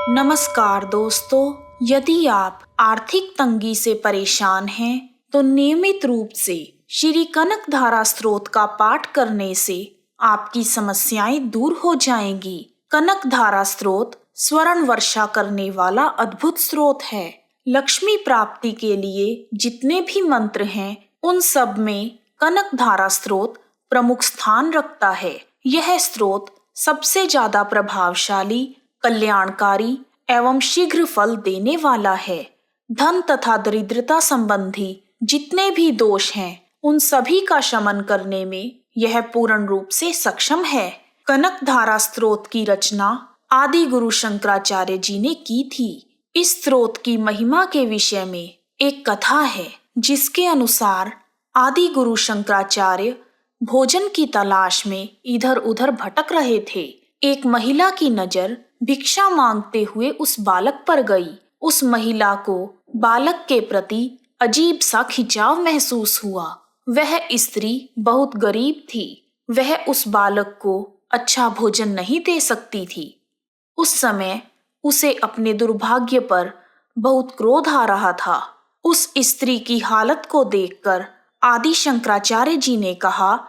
नमस्कार दोस्तों, यदि आप आर्थिक तंगी से परेशान हैं, तो नियमित रूप से श्री कनक धारा स्रोत का पाठ करने से आपकी समस्याएं दूर हो जाएंगी। कनक धारा स्रोत स्वर्ण वर्षा करने वाला अद्भुत स्रोत है। लक्ष्मी प्राप्ति के लिए जितने भी मंत्र हैं, उन सब में कनक धारा स्रोत प्रमुख स्थान रखता है। यह स्रोत सबसे ज्यादा प्रभावशाली, कल्याणकारी एवं शीघ्र फल देने वाला है। धन तथा दरिद्रता संबंधी जितने भी दोष हैं, उन सभी का शमन करने में यह पूर्ण रूप से सक्षम है। कनक धारा स्रोत की रचना आदि गुरु शंकराचार्य जी ने की थी। इस स्रोत की महिमा के विषय में एक कथा है, जिसके अनुसार आदि गुरु शंकराचार्य भोजन की तलाश में इधर उधर भटक रहे थे। एक महिला की नजर भिक्षा मांगते हुए उस बालक पर गई। उस महिला को बालक के प्रति अजीब सा खिंचाव महसूस हुआ। वह स्त्री बहुत गरीब थी। वह उस बालक को अच्छा भोजन नहीं दे सकती थी। उस समय उसे अपने दुर्भाग्य पर बहुत क्रोध आ रहा था। उस स्त्री की हालत को देखकर आदि शंकराचार्य जी ने कहा,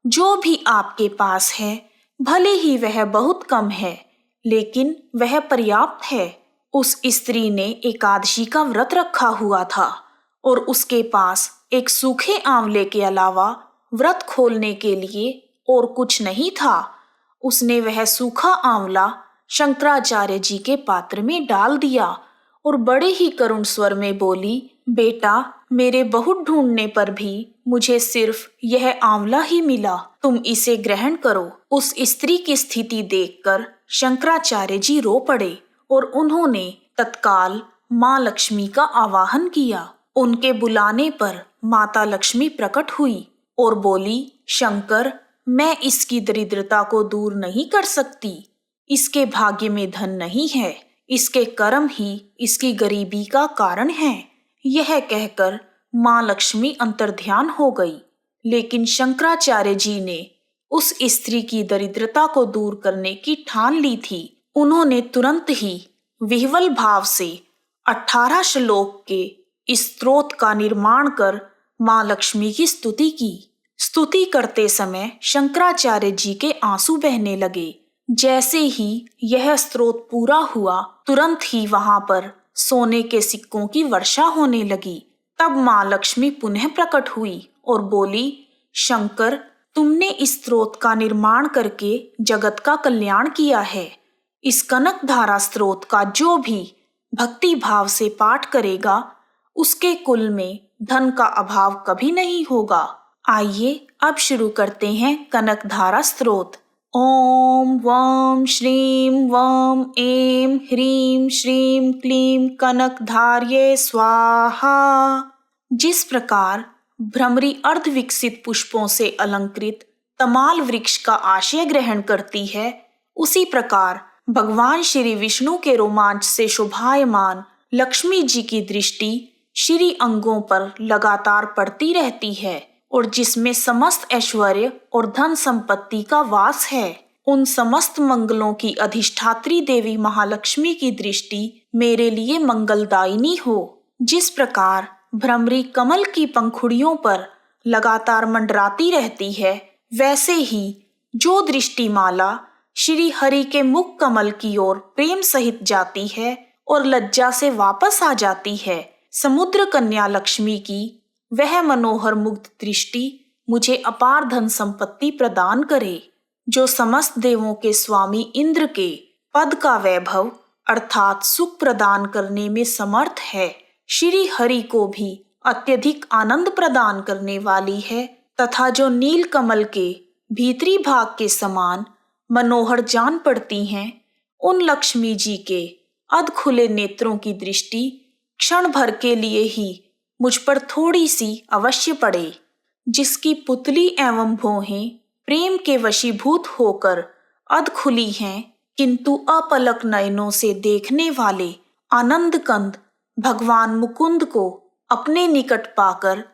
जो भी आपके पास है, भले ही वह बहुत कम है, लेकिन वह पर्याप्त है। उस स्त्री ने एकादशी का व्रत रखा हुआ था और उसके पास एक सूखे आंवले के अलावा व्रत खोलने के लिए और कुछ नहीं था। उसने वह सूखा आंवला शंकराचार्य जी के पात्र में डाल दिया और बड़े ही करुण स्वर में बोली, बेटा, मेरे बहुत ढूंढने पर भी मुझे सिर्फ यह आंवला ही मिला, तुम इसे ग्रहण करो। उस स्त्री की स्थिति देखकर शंकराचार्य जी रो पड़े और उन्होंने तत्काल माँ लक्ष्मी का आवाहन किया। उनके बुलाने पर माता लक्ष्मी प्रकट हुई और बोली, शंकर, मैं इसकी दरिद्रता को दूर नहीं कर सकती। इसके भाग्य में धन नहीं है, इसके कर्म ही इसकी गरीबी का कारण है। यह कहकर माँ लक्ष्मी अंतर्ध्यान हो गई। लेकिन शंकराचार्य जी ने उस स्त्री की दरिद्रता को दूर करने की ठान ली थी। उन्होंने तुरंत ही विह्वल भाव से 18 श्लोक के इस स्तोत्र का निर्माण कर माँ लक्ष्मी की स्तुति की। स्तुति करते समय शंकराचार्य जी के आंसू बहने लगे। जैसे ही यह स्तोत्र पूरा हुआ, तुरंत ही वहां पर सोने के सिक्कों की वर्षा होने लगी। तब माँ लक्ष्मी पुनः प्रकट हुई और बोली, शंकर, तुमने इस स्तोत्र का निर्माण करके जगत का कल्याण किया है। इस कनक धारा स्तोत्र का जो भी भक्ति भाव से पाठ करेगा, उसके कुल में धन का अभाव कभी नहीं होगा। आइए अब शुरू करते हैं कनक धारा स्तोत्र। ओम वम श्रीम वम ऐं ह्रीं श्रीं क्लीं कनकधार्ये स्वाहा। जिस प्रकार भ्रमरी अर्ध विकसित पुष्पों से अलंकृत तमाल वृक्ष का आशय ग्रहण करती है, उसी प्रकार भगवान श्री विष्णु के रोमांच से शोभायमान लक्ष्मी जी की दृष्टि श्री अंगों पर लगातार पड़ती रहती है और जिसमें समस्त ऐश्वर्य और धन संपत्ति का वास है। उन समस्त मंगलों की अधिष्ठात्री देवी महालक्ष्मी की दृष्टि मेरे लिए मंगलदायिनी हो। जिस प्रकार भ्रमरी कमल की पंखुड़ियों पर लगातार मंडराती रहती है, वैसे ही जो दृष्टिमाला श्री हरि के मुख कमल की ओर प्रेम सहित जाती है और लज्जा से वापस आ जाती है, समुद्र कन्या लक्ष्मी की वह मनोहर मुग्ध दृष्टि मुझे अपार धन संपत्ति प्रदान करे। जो समस्त देवों के स्वामी इंद्र के पद का वैभव अर्थात सुख प्रदान करने में समर्थ है, श्री हरि को भी अत्यधिक आनंद प्रदान करने वाली है तथा जो नील कमल के भीतरी भाग के समान मनोहर जान पड़ती हैं, उन लक्ष्मी जी के अध खुले नेत्रों की दृष्टि क्षण भर के लिए ही मुझ पर थोड़ी सी अवश्य पड़े। जिसकी पुतली एवं भौहें प्रेम के वशीभूत होकर अध खुली हैं, किंतु अपलक नयनों से देखने वाले आनंद कंद भगवान मुकुंद को अपने निकट पाकर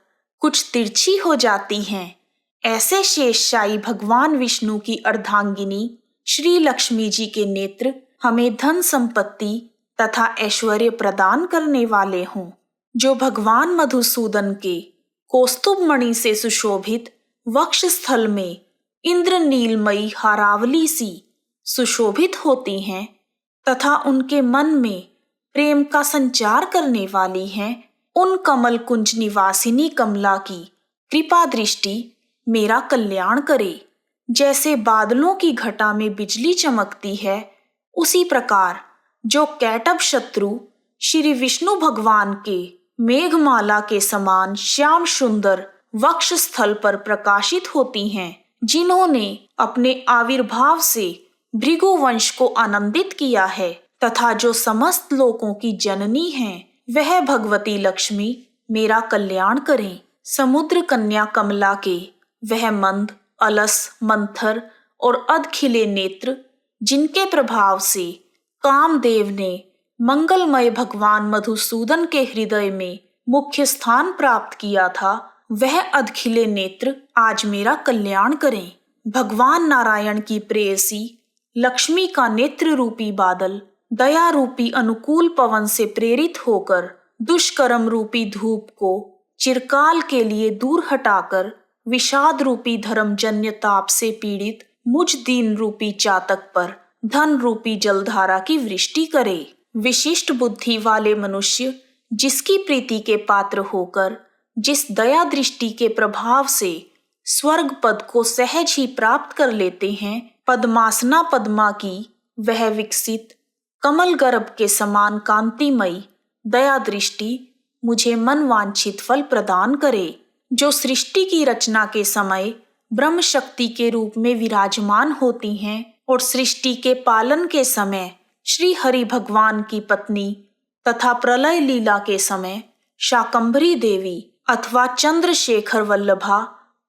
कुछ तिरछी हो जाती हैं, ऐसे शेषशायी भगवान विष्णु की अर्धांगिनी श्री लक्ष्मी जी के नेत्र हमें धन संपत्ति तथा ऐश्वर्य प्रदान करने वाले हों, जो भगवान मधुसूदन के कौस्तुभ मणि से सुशोभित वक्ष स्थल में इंद्रनीलमयी हारावली सी सुशोभित होती हैं तथा उनके मन में प्रेम का संचार करने वाली हैं, उन कमल कुंज निवासिनी कमला की कृपा दृष्टि मेरा कल्याण करे। जैसे बादलों की घटा में बिजली चमकती है, उसी प्रकार जो कैटभ शत्रु श्री विष्णु भगवान के मेघमाला के समान श्याम सुंदर वक्ष स्थल पर प्रकाशित होती हैं, जिन्होंने अपने आविर्भाव से भृगुवंश को आनंदित किया है तथा जो समस्त लोकों की जननी हैं, वह भगवती लक्ष्मी मेरा कल्याण करें। समुद्र कन्या कमला के वह मंद, अलस, मंथर और अधखिले नेत्र, जिनके प्रभाव से कामदेव ने मंगलमय भगवान मधुसूदन के हृदय में मुख्य स्थान प्राप्त किया था, वह अधखिले नेत्र आज मेरा कल्याण करें। भगवान नारायण की प्रेयसी लक्ष्मी का नेत्र रूपी बादल दया रूपी अनुकूल पवन से प्रेरित होकर दुष्कर्म रूपी धूप को चिरकाल के लिए दूर हटाकर विषाद रूपी धर्मजन्य ताप से पीड़ित मुझ दीन रूपी चातक पर धन रूपी जलधारा की वृष्टि करे। विशिष्ट बुद्धि वाले मनुष्य जिसकी प्रीति के पात्र होकर जिस दया दृष्टि के प्रभाव से स्वर्ग पद को सहज ही प्राप्त कर लेते हैं, पद्मासना पद्मा की वह विकसित कमल गर्भ के समान कांतिमयी दया दृष्टि मुझे मन वांछित फल प्रदान करे। जो सृष्टि की रचना के समय ब्रह्म शक्ति के रूप में विराजमान होती हैं और सृष्टि के पालन के समय श्री हरि भगवान की पत्नी तथा प्रलय लीला के समय शाकंभरी देवी अथवा चंद्रशेखर वल्लभा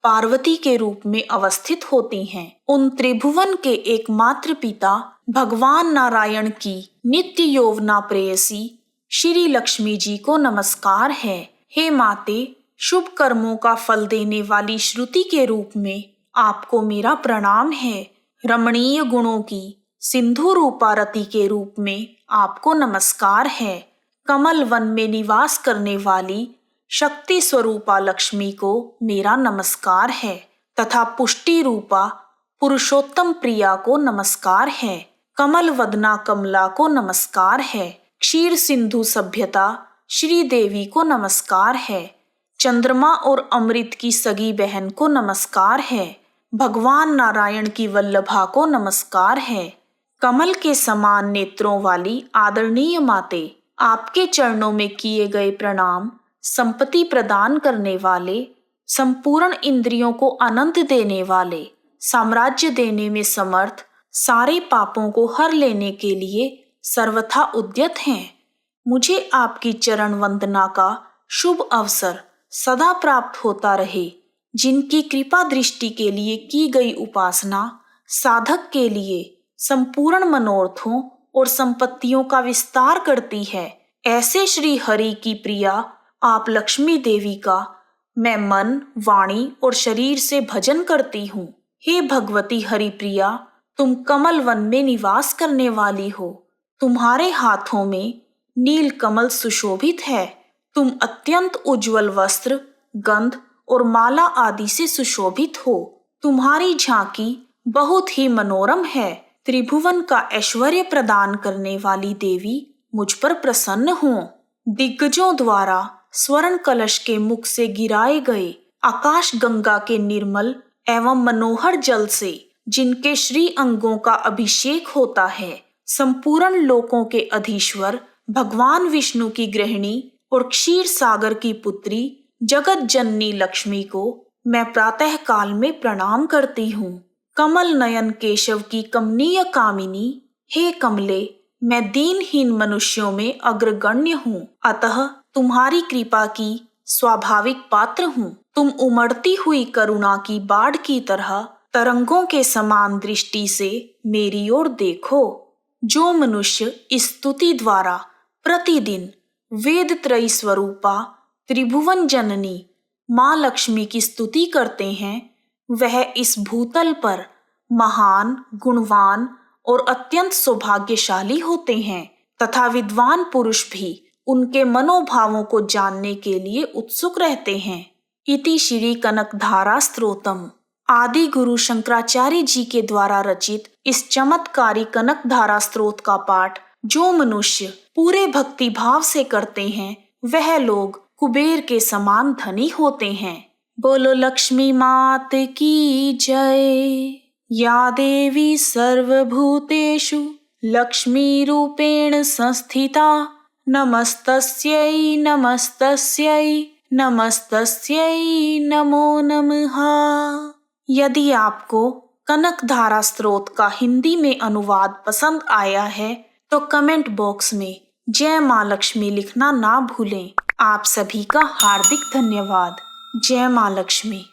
पार्वती के रूप में अवस्थित होती हैं, उन त्रिभुवन के एकमात्र पिता भगवान नारायण की नित्य यौवना प्रेयसी श्री लक्ष्मी जी को नमस्कार है। हे माते, शुभ कर्मों का फल देने वाली श्रुति के रूप में आपको मेरा प्रणाम है। रमणीय गुणों की सिंधु रूपा रति के रूप में आपको नमस्कार है। कमल वन में निवास करने वाली शक्ति स्वरूपा लक्ष्मी को मेरा नमस्कार है तथा पुष्टि रूपा पुरुषोत्तम प्रिया को नमस्कार है। कमल वदना कमला को नमस्कार है। क्षीर सिंधु सभ्यता श्री देवी को नमस्कार है। चंद्रमा और अमृत की सगी बहन को नमस्कार है। भगवान नारायण की वल्लभा को नमस्कार है। कमल के समान नेत्रों वाली आदरणीय माते, आपके चरणों में किए गए प्रणाम संपत्ति प्रदान करने वाले, संपूर्ण इंद्रियों को आनंद देने वाले, साम्राज्य देने में समर्थ, सारे पापों को हर लेने के लिए सर्वथा उद्यत हैं। मुझे आपकी चरण वंदना का शुभ अवसर सदा प्राप्त होता रहे। जिनकी कृपा दृष्टि के लिए की गई उपासना साधक के लिए संपूर्ण मनोरथों और संपत्तियों का विस्तार करती है, ऐसे श्री हरि की प्रिया आप लक्ष्मी देवी का मैं मन, वाणी और शरीर से भजन करती हूँ। हे भगवती हरिप्रिया, तुम कमल वन में निवास करने वाली हो। तुम्हारे हाथों में नील कमल सुशोभित है। तुम अत्यंत उज्जवल वस्त्र, गंध और माला आदि से सुशोभित हो। तुम्हारी झांकी बहुत ही मनोरम है। त्रिभुवन का ऐश्वर्य प्रदान करने वाली देवी मुझ पर प्रसन्न हो। दिग्गजों द्वारा स्वर्ण कलश के मुख से गिराए गए आकाश गंगा के निर्मल एवं मनोहर जल से जिनके श्री अंगों का अभिषेक होता है, संपूर्ण लोकों के अधीश्वर भगवान विष्णु की गृहिणी और क्षीर सागर की पुत्री जगत जननी लक्ष्मी को मैं प्रातः काल में प्रणाम करती हूँ। कमल नयन केशव की कमनीय कामिनी, हे कमले, मैं दीनहीन मनुष्यों में अग्रगण्य हूँ, अतः तुम्हारी कृपा की स्वाभाविक पात्र हूँ। तुम उमड़ती हुई करुणा की बाढ़ की तरह तरंगों के समान दृष्टि से मेरी ओर देखो। जो मनुष्य इस स्तुति द्वारा प्रतिदिन वेद त्रयी स्वरूपा त्रिभुवन जननी माँ लक्ष्मी की स्तुति करते हैं, वह इस भूतल पर महान, गुणवान और अत्यंत सौभाग्यशाली होते हैं तथा विद्वान पुरुष भी उनके मनोभावों को जानने के लिए उत्सुक रहते हैं। इति श्री कनकधारा स्तोत्रम। आदि गुरु शंकराचार्य जी के द्वारा रचित इस चमत्कारी कनकधारा स्तोत्र का पाठ जो मनुष्य पूरे भक्ति भाव से करते हैं वह लोग कुबेर के समान धनी होते हैं। बोलो लक्ष्मी मात की जय। या देवी सर्वभूतेषु लक्ष्मी रूपेण संस्थिता नमस्तस्यै नमस्तस्यै नमस्तस्यै नमो नमः। यदि आपको कनकधारा स्तोत्र का हिंदी में अनुवाद पसंद आया है तो कमेंट बॉक्स में जय मां लक्ष्मी लिखना ना भूलें। आप सभी का हार्दिक धन्यवाद। जय मां लक्ष्मी।